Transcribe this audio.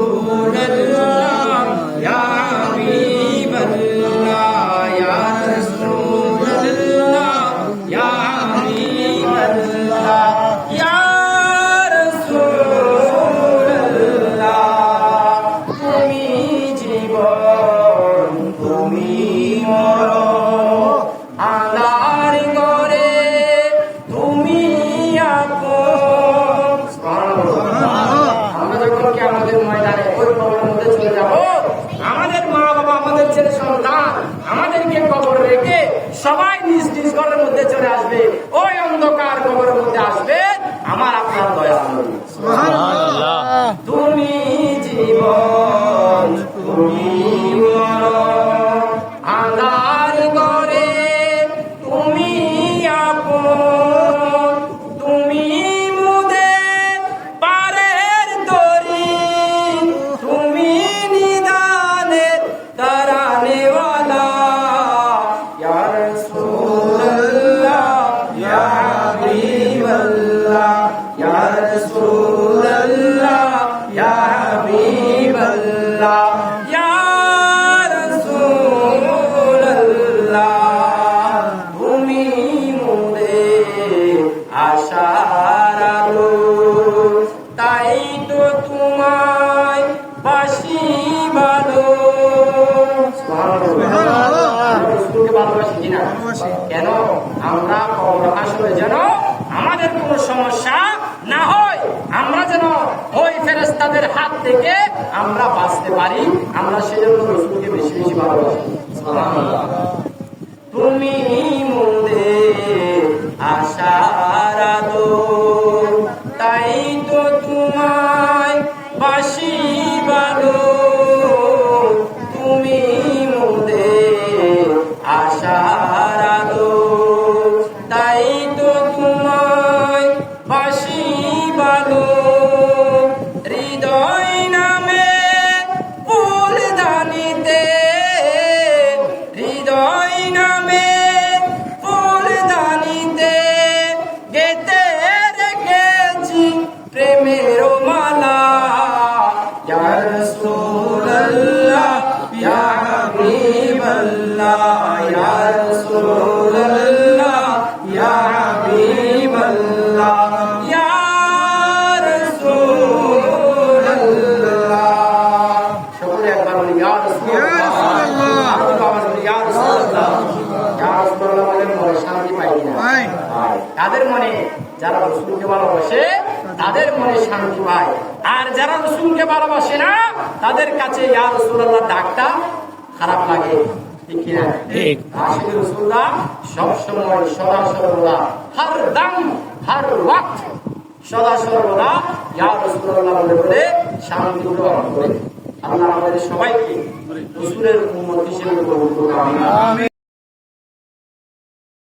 রাসূলুল্লাহ ইয়া হাবিবাল্লাহ ইয়া রাসূলুল্লাহ ইয়া হাবিবাল্লাহ ইয়া রাসূলুল্লাহ তুমি জীবন তুমি মরণ আল্লাহর ঘরে তুমি আপন। আমরা যখন কি আমাদের ময়দানে ওই কবরের মধ্যে চলে যাব, আমাদের মা বাবা আমাদের ছেলে সন্তান আমাদেরকে কবর রেখে সবাই নিজ নিজ ঘরের মধ্যে চলে আসবে, ওই অন্ধকার কবরের মধ্যে আসবে আমার আপনার দয়া সুবহানাল্লাহ। তুমি জীবন তুমি মরণ আল্লাহর ঘরে তুমি আপন, তুমি মুদের পারের তরি, তুমি নিদানের তারানেওয়ালা ইয়া রাসূলুল্লাহ ইয়া হাবিবাল্লাহ ইয়া রাসূলুল্লাহ ইয়া হাবিবাল্লাহ ইয়া রাসূলুল্লাহ তুমি মোদের আশার আলো, তাই তো তোমায় বাসি ভালো। রাসূলকে ভালোবাসি কিনা? কেন? আমরা কবর হাসরে যেন আমাদের কোনো সমস্যা না হয়, আমরা যেন ওই ফেরেশতাদের হাত থেকে আমরা বাঁচতে পারি, আমরা সেজন্য রাসূলকে বেশি বেশি ভালোবাসি। সুবহানাল্লাহ। তুমি মোদের আশার আলো, তাই তো তোমায় বাসি ভালো, তুমি মোদের আশার আলো, তাই তো তোমায় বাসি ভালো। হৃদয় নামে ফুলদানিতে, হৃদয় নামে ফুলদানিতে গেতে রেখেছি প্রেমের মালা ইয়া রাসূলুল্লাহ ইয়া হাবিবাল্লাহ ইয়া রাসূলুল্লাহ ইয়া হাবিবাল্লাহ ইয়া রাসূলুল্লাহ। সকলে একবার বলি ইয়া রাসূলুল্লাহ, আরো আবার বলি ইয়া রাসূলুল্লাহ। ইয়া রাসূলুল্লাহ বলে মনে শান্তি পাই না? তাদের মনে যারা রাসূলকে ভালোবাসে তাদের মনে শান্তি পায়, আর যারা রাসূলকে ভালোবাসে না তাদের কাছে ইয়া রাসূলুল্লাহ ডাকটা খারাপ লাগে। ঠিক কি না? ঠিক। আশিক রাসূলুল্লাহ সব সময় সদা সর্বদা হর দম হর ওয়াক্ত সদা সর্বদা ইয়া রাসূলুল্লাহ বলে বলে শান্তি গ্রহণ করে। আল্লাহ আমাদের সবাইকে রাসূলের উম্মত হিসেবে কবুল করুন। আমিন।